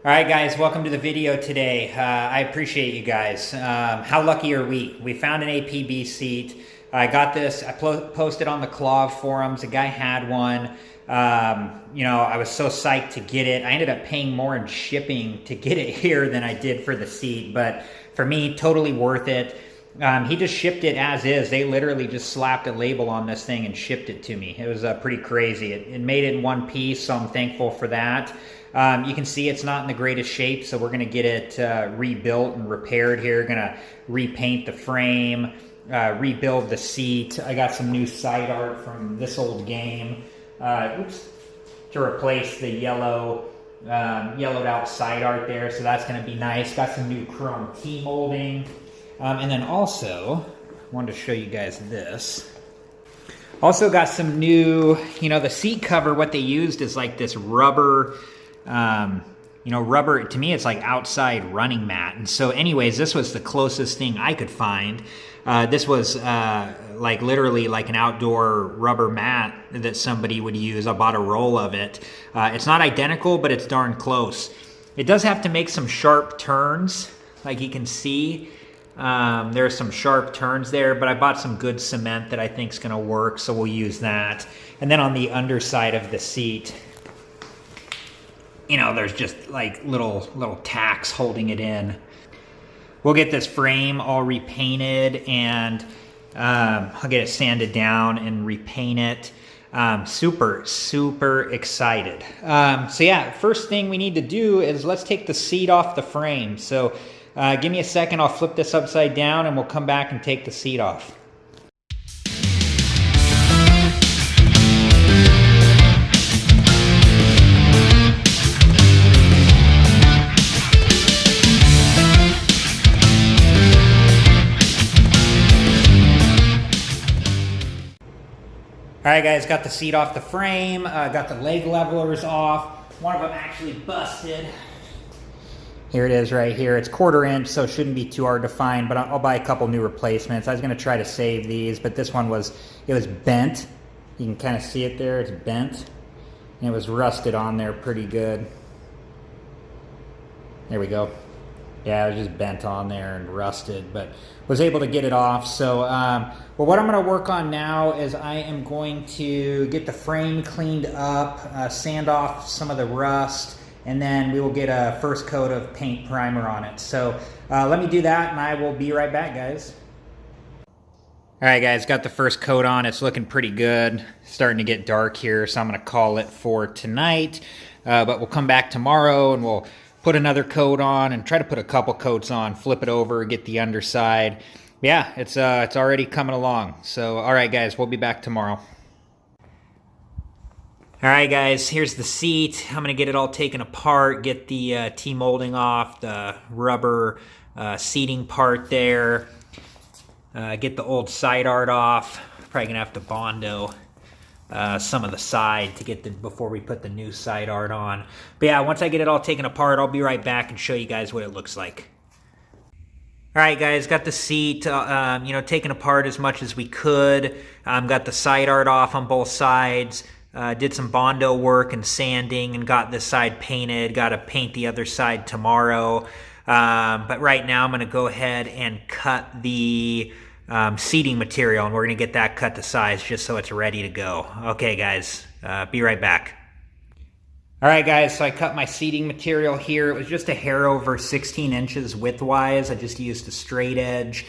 All right, guys, welcome to the video today. I appreciate you guys. How lucky are we? We found an APB seat. I got this. I posted on the Claw forums. A guy had one. I was so psyched to get it. I ended up paying more in shipping to get it here than I did for the seat, but for me, totally worth it. He just shipped it as is. They literally just slapped a label on this thing and shipped it to me. It was pretty crazy. It made it in one piece, so I'm thankful for that. You can see it's not in the greatest shape, so we're going to get it rebuilt and repaired here. Going to repaint the frame, rebuild the seat. I got some new side art from this old game to replace the yellowed out side art there, so that's going to be nice. Got some new chrome T-molding. And then also, I wanted to show you guys this. Also got some new, the seat cover, what they used is like this rubber, rubber, to me it's like outside running mat. And so anyways, this was the closest thing I could find. This was like literally like an outdoor rubber mat that somebody would use. I bought a roll of it. It's not identical, but it's darn close. It does have to make some sharp turns, like you can see. There are some sharp turns there, but I bought some good cement that I think is going to work, so we'll use that. And then on the underside of the seat, there's just like little tacks holding it in. We'll get this frame all repainted, and I'll get it sanded down and repaint it. Super excited. So yeah, first thing we need to do is let's take the seat off the frame. So give me a second, I'll flip this upside down and we'll come back and take the seat off. All right, guys, got the seat off the frame, got the leg levelers off. One of them actually busted. Here it is right here. It's 1/4 inch, so it shouldn't be too hard to find, but I'll buy a couple new replacements. I was gonna try to save these, but this one was bent. You can kind of see it there, it's bent. And it was rusted on there pretty good. There we go. Yeah, it was just bent on there and rusted, but was able to get it off. So, well, what I'm gonna work on now is I am going to get the frame cleaned up, sand off some of the rust, and then we will get a first coat of paint primer on it. So let me do that and I will be right back, guys. All right, guys, got the first coat on. It's looking pretty good. Starting to get dark here, so I'm gonna call it for tonight. But we'll come back tomorrow and we'll put another coat on and try to put a couple coats on, flip it over, get the underside. Yeah, it's already coming along. So, all right, guys, we'll be back tomorrow. All right, guys, here's the seat. I'm gonna get it all taken apart, get the T-molding off, the rubber seating part there, get the old side art off. Probably gonna have to Bondo some of the side to get before we put the new side art on. But yeah, once I get it all taken apart, I'll be right back and show you guys what it looks like. All right, guys, got the seat, taken apart as much as we could. Got the side art off on both sides. Did some Bondo work and sanding and got this side painted. Got to paint the other side tomorrow. But right now I'm going to go ahead and cut the seating material, and we're going to get that cut to size just so it's ready to go. Okay, guys, be right back. All right, guys, so I cut my seating material here. It was just a hair over 16 inches widthwise. I just used a straight edge.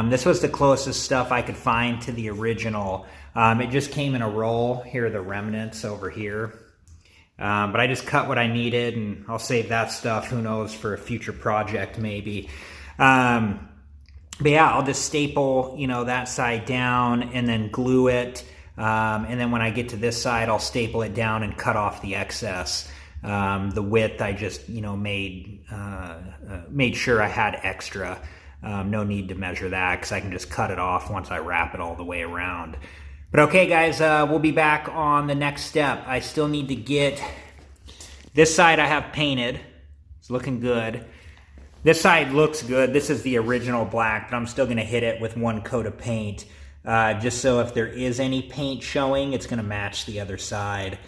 This was the closest stuff I could find to the original. It just came in a roll. Here are the remnants over here. But I just cut what I needed, and I'll save that stuff, who knows, for a future project maybe. But yeah, I'll just staple, that side down and then glue it. And then when I get to this side, I'll staple it down and cut off the excess. The width, I just, made sure I had extra. No need to measure that because I can just cut it off once I wrap it all the way around. But okay, guys, we'll be back on the next step. I still need to get this side I have painted. It's looking good. This side looks good. This is the original black, but I'm still going to hit it with one coat of paint. Just so if there is any paint showing, it's going to match the other side.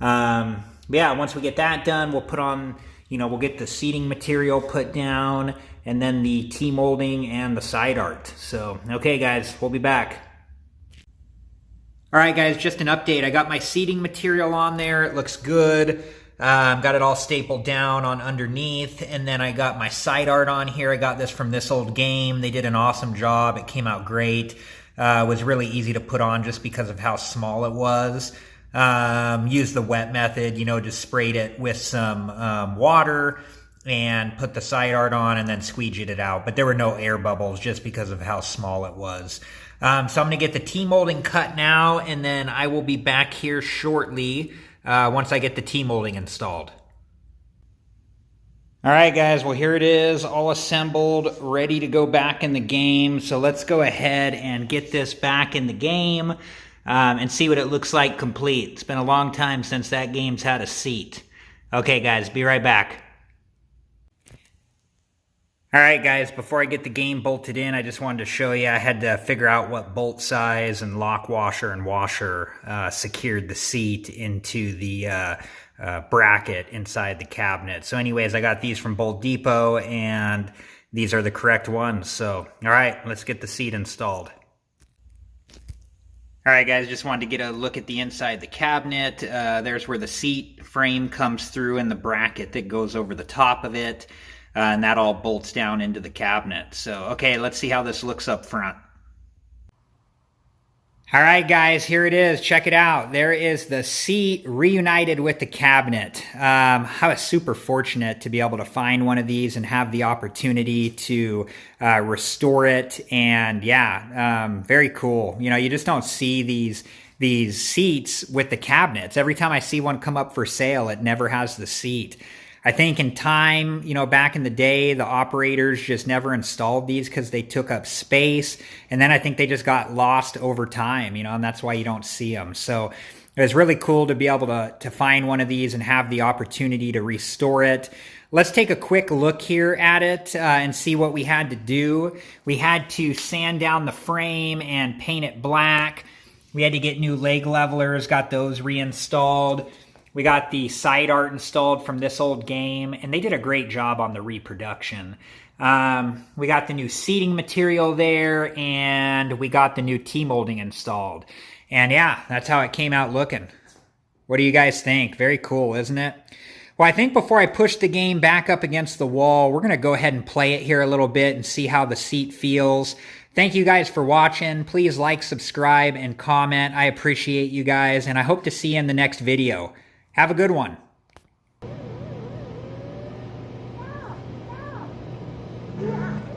Yeah, once we get that done, we'll put on, we'll get the seating material put down, and then the T-molding and the side art. So, okay guys, we'll be back. All right guys, just an update. I got my seating material on there. It looks good. Got it all stapled down on underneath, and then I got my side art on here. I got this from This Old Game. They did an awesome job. It came out great. It was really easy to put on just because of how small it was. Used the wet method, just sprayed it with some water and put the side art on and then squeegeed it out. But there were no air bubbles just because of how small it was. So I'm going to get the T-molding cut now, and then I will be back here shortly once I get the T-molding installed. All right, guys, well, here it is, all assembled, ready to go back in the game. So let's go ahead and get this back in the game and see what it looks like complete. It's been a long time since that game's had a seat. Okay, guys, be right back. All right, guys, before I get the game bolted in, I just wanted to show you, I had to figure out what bolt size and lock washer and washer secured the seat into the bracket inside the cabinet. So anyways, I got these from Bolt Depot, and these are the correct ones. So, all right, let's get the seat installed. All right, guys, just wanted to get a look at the inside the cabinet. There's where the seat frame comes through and the bracket that goes over the top of it. And that all bolts down into the cabinet. So, okay, let's see how this looks up front. All right, guys, here it is. Check it out. There is the seat reunited with the cabinet. I was super fortunate to be able to find one of these and have the opportunity to restore it. And yeah, very cool. You just don't see these seats with the cabinets. Every time I see one come up for sale, it never has the seat. I think in time, back in the day, the operators just never installed these because they took up space. And then I think they just got lost over time, and that's why you don't see them. So it was really cool to be able to find one of these and have the opportunity to restore it. Let's take a quick look here at it and see what we had to do. We had to sand down the frame and paint it black. We had to get new leg levelers, got those reinstalled. We got the side art installed from This Old Game, and they did a great job on the reproduction. We got the new seating material there, and we got the new T-molding installed. And yeah, that's how it came out looking. What do you guys think? Very cool, isn't it? Well, I think before I push the game back up against the wall, we're going to go ahead and play it here a little bit and see how the seat feels. Thank you guys for watching. Please like, subscribe, and comment. I appreciate you guys, and I hope to see you in the next video. Have a good one. Yeah.